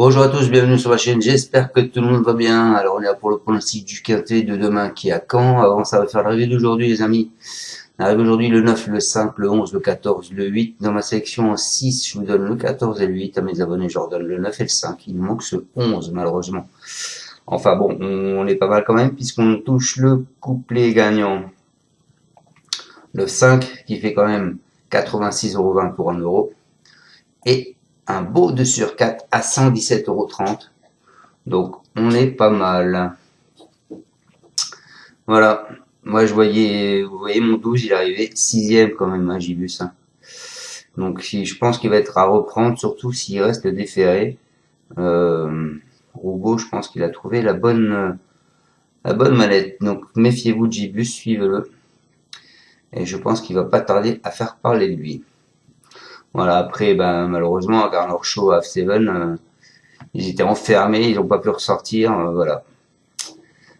Bonjour à tous, bienvenue sur ma chaîne, j'espère que tout le monde va bien. Alors on est là pour le pronostic du quintet de demain qui est à Caen. Avant ça va faire l'arrivée d'aujourd'hui les amis. L'arrivée d'aujourd'hui le 9, le 5, le 11, le 14, le 8. Dans ma sélection en 6, je vous donne le 14 et le 8. À mes abonnés, je leur donne le 9 et le 5. Il nous manque ce 11 malheureusement. Enfin bon, on est pas mal quand même puisqu'on touche le couplet gagnant. Le 5 qui fait quand même 86,20 € pour 1 euro. Et un beau 2 sur 4 à 117,30 €. Donc, on est pas mal. Voilà. Moi, vous voyez mon 12, il est arrivé 6ème quand même, hein, j'ai vu ça. Donc, je pense qu'il va être à reprendre, surtout s'il reste déféré. Roubaud, je pense qu'il a trouvé la bonne mallette. Donc, méfiez-vous de Gibus, suivez-le. Et je pense qu'il va pas tarder à faire parler de lui. Voilà, après, ben, malheureusement, à Garner Show, à F7, ils étaient enfermés, ils n'ont pas pu ressortir, voilà.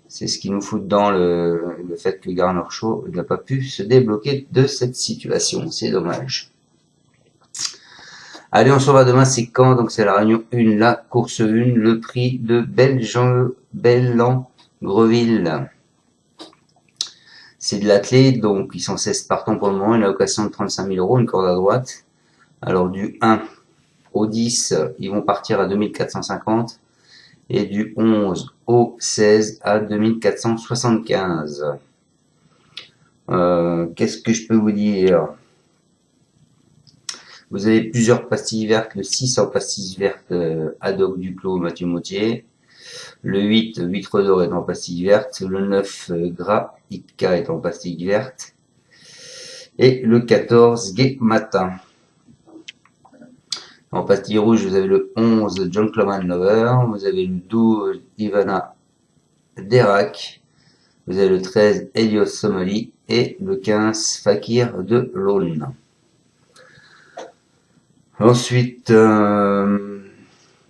C'est ce qui nous fout dedans le fait que Garner Show n'a pas pu se débloquer de cette situation. C'est dommage. Allez, on se revoit demain, c'est quand? Donc c'est la réunion 1, la course 1, le prix de Bellan-Greville. C'est de l'athlète, donc ils sont 16 partants pour le moment, une allocation de 35 000 €, une corde à droite. Alors du 1 au 10, ils vont partir à 2450. Et du 11 au 16 à 2475. Qu'est-ce que je peux vous dire? Vous avez plusieurs pastilles vertes, le 6 en pastilles vertes, Haddock Duclos, Mathieu Mautier. Le 8, Huître d'Or est en pastille verte. Le 9, Gras, Itka est en pastille verte. Et le 14, Gai Matin. En pastille rouge, vous avez le 11, John Cloman Lover. Vous avez le 12, Ivana Derak. Vous avez le 13, Helios Somali. Et le 15, Fakir de l'Aulne. Ensuite,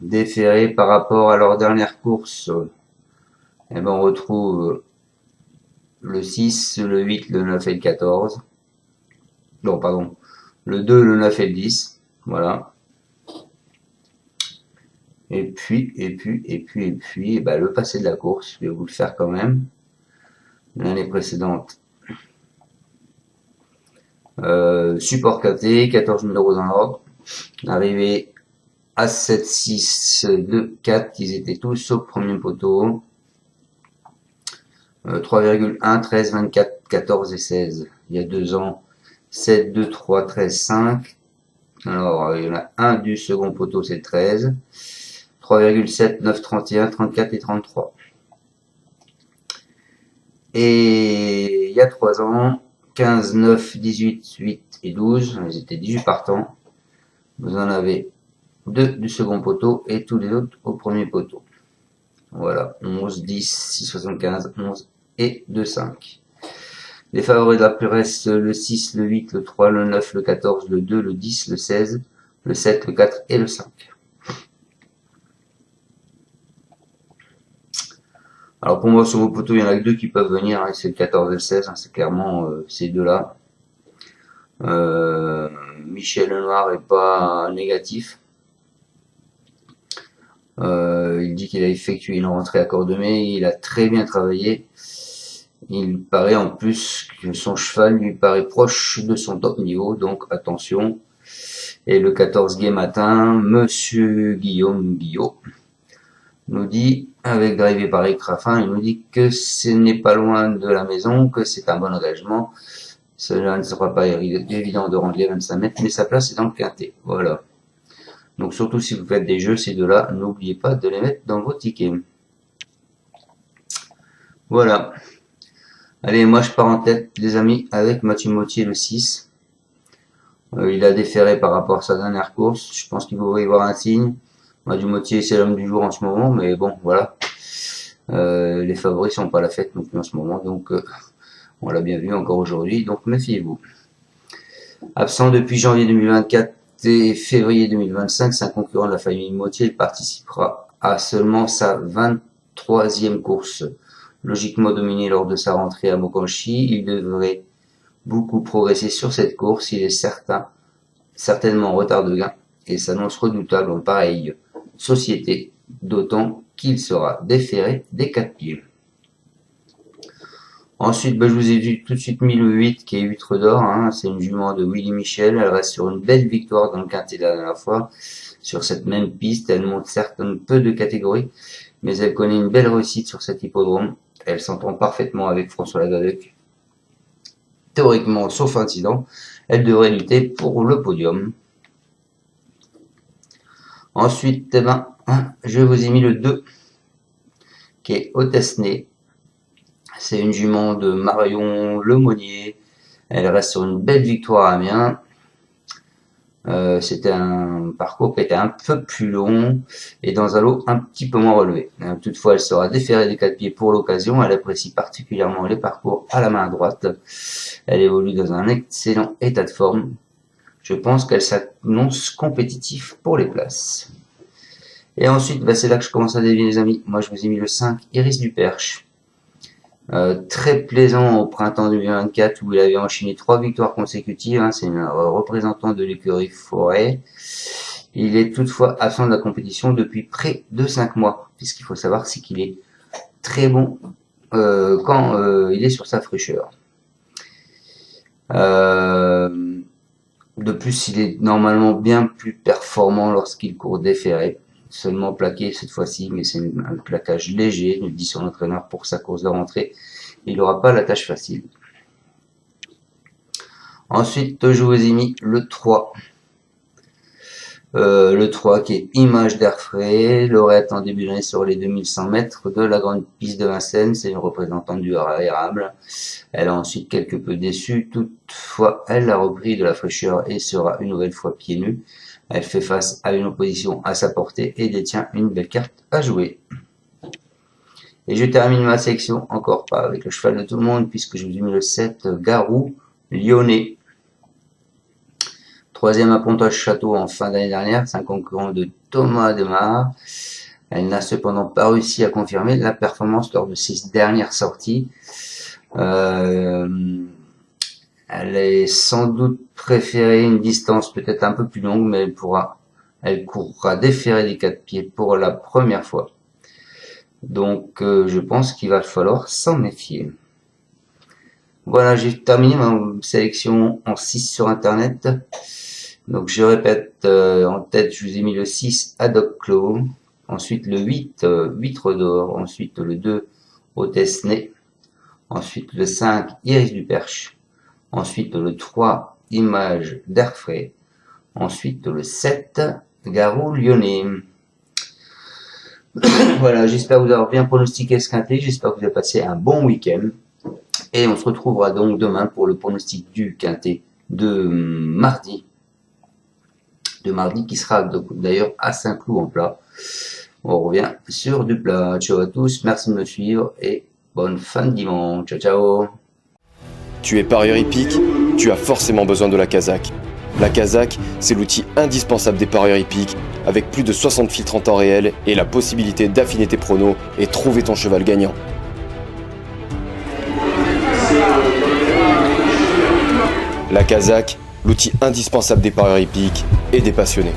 déféré par rapport à leur dernière course, eh ben on retrouve le 6, le 8, le 9 et le 14. Non, pardon. Le 2, le 9 et le 10. Voilà. Et puis, bah, le passé de la course, je vais vous le faire quand même. L'année précédente. Support KT, 14 000 € dans l'ordre. Arrivé à 7, 6, 2, 4, ils étaient tous au premier poteau. 3,1, 13, 24, 14 et 16. Il y a 2 ans. 7, 2, 3, 13, 5. Alors, il y en a un du second poteau, c'est le 13. 3,7, 9, 31, 34 et 33. Et il y a 3 ans, 15, 9, 18, 8 et 12. Ils étaient 18 partants. Vous en avez 2 du second poteau et tous les autres au premier poteau. Voilà, 11, 10, 6, 75, 11 et 2, 5. Les favoris de la plus restent le 6, le 8, le 3, le 9, le 14, le 2, le 10, le 16, le 7, le 4 et le 5. Alors pour moi sur vos poteaux, il y en a que 2 qui peuvent venir, hein, c'est le 14 et le 16, hein, c'est clairement ces deux-là. Michel Lenoir est pas négatif. Il dit qu'il a effectué une rentrée à Cordemais, il a très bien travaillé. Il paraît en plus que son cheval lui paraît proche de son top niveau, donc attention. Et le 14 Gai Matin, Monsieur Guillaume Guillot nous dit, avec drivé par Eric Raffin, il nous dit que ce n'est pas loin de la maison, que c'est un bon engagement. Cela ne sera pas évident de rendre les 25 mètres, mais sa place est dans le quintet. Voilà. Donc surtout si vous faites des jeux, ces deux-là, n'oubliez pas de les mettre dans vos tickets. Voilà. Allez, moi je pars en tête, les amis, avec Mathieu Mautier le 6. Il a déféré par rapport à sa dernière course. Je pense qu'il va y avoir un signe. Mathieu Mautier, c'est l'homme du jour en ce moment, mais bon, voilà. Les favoris sont pas à la fête non plus en ce moment, donc on l'a bien vu encore aujourd'hui, donc méfiez-vous. Absent depuis janvier 2024 et février 2025, c'est un concurrent de la famille Mautier. Il participera à seulement sa 23e course. Logiquement dominé lors de sa rentrée à Mokanchi, il devrait beaucoup progresser sur cette course. Il est certainement en retard de gain et s'annonce redoutable en pareille société, d'autant qu'il sera déféré des 4 pieds. Ensuite, je vous ai tout de suite mis le 8 qui est Huître d'Or. C'est une jument de Willy Michel. Elle reste sur une belle victoire dans le quintet de la dernière fois. Sur cette même piste, elle monte certes un peu de catégorie, mais elle connaît une belle réussite sur cet hippodrome. Elle s'entend parfaitement avec François Lagadec. Théoriquement, sauf incident, elle devrait lutter pour le podium. Ensuite, je vous ai mis le 2 qui est Otesné. C'est une jument de Marion Lemonnier. Elle reste sur une belle victoire à Amiens. C'était un parcours qui était un peu plus long et dans un lot un petit peu moins relevé. Toutefois, elle sera déférée des 4 pieds pour l'occasion. Elle apprécie particulièrement les parcours à la main droite. Elle évolue dans un excellent état de forme. Je pense qu'elle s'annonce compétitive pour les places. Et ensuite, c'est là que je commence à deviner, les amis. Moi, je vous ai mis le 5, Iris du Perche. Très plaisant au printemps 2024 où il avait enchaîné 3 victoires consécutives. C'est un représentant de l'écurie Forêt. Il est toutefois absent de la compétition depuis près de 5 mois. Puisqu'il faut savoir, c'est qu'il est très bon quand il est sur sa fraîcheur. De plus, il est normalement bien plus performant lorsqu'il court déféré. Seulement plaqué cette fois-ci, mais c'est un plaquage léger, nous dit son entraîneur pour sa course de rentrée. Il n'aura pas la tâche facile. Ensuite, je vous ai mis le 3. Le 3 qui est Image d'Air Frais, lauréate en début d'année sur les 2100 mètres de la grande piste de Vincennes. C'est une représentante du érable. Elle a ensuite quelque peu déçu. Toutefois, elle a repris de la fraîcheur et sera une nouvelle fois pieds nus. Elle fait face à une opposition à sa portée et détient une belle carte à jouer. Et je termine ma section, encore pas avec le cheval de tout le monde, puisque je vous ai mis le 7, Garou Lyonnais. 3e à Pontoise-Château en fin d'année dernière, c'est un concurrent de Thomas Demar. Elle n'a cependant pas réussi à confirmer la performance lors de ses dernières sorties. Elle est sans doute préférée une distance peut-être un peu plus longue, mais elle courra déférée des 4 pieds pour la première fois. Donc je pense qu'il va falloir s'en méfier. Voilà, j'ai terminé ma sélection en 6 sur internet. Donc je répète, en tête je vous ai mis le 6 Haddock Clos, ensuite le 8 Huître d'Or, ensuite le 2 Otesné, ensuite le 5 Iris du Perche, ensuite le 3 Image d'Air Frais, ensuite le 7 Garou Lyonnais. Voilà, j'espère vous avoir bien pronostiqué ce quintet, j'espère que vous avez passé un bon week-end. Et on se retrouvera donc demain pour le pronostic du quintet de mardi. Qui sera d'ailleurs à Saint-Cloud en plat. On revient sur du plat. Ciao à tous, merci de me suivre et bonne fin de dimanche. Ciao ciao. Tu es parieur hippique, tu as forcément besoin de la Kazakh. La Kazakh, c'est l'outil indispensable des parieurs hippiques, avec plus de 60 filtres en temps réel et la possibilité d'affiner tes pronos et trouver ton cheval gagnant. La Kazakh, l'outil indispensable des parieurs hippiques et des passionnés.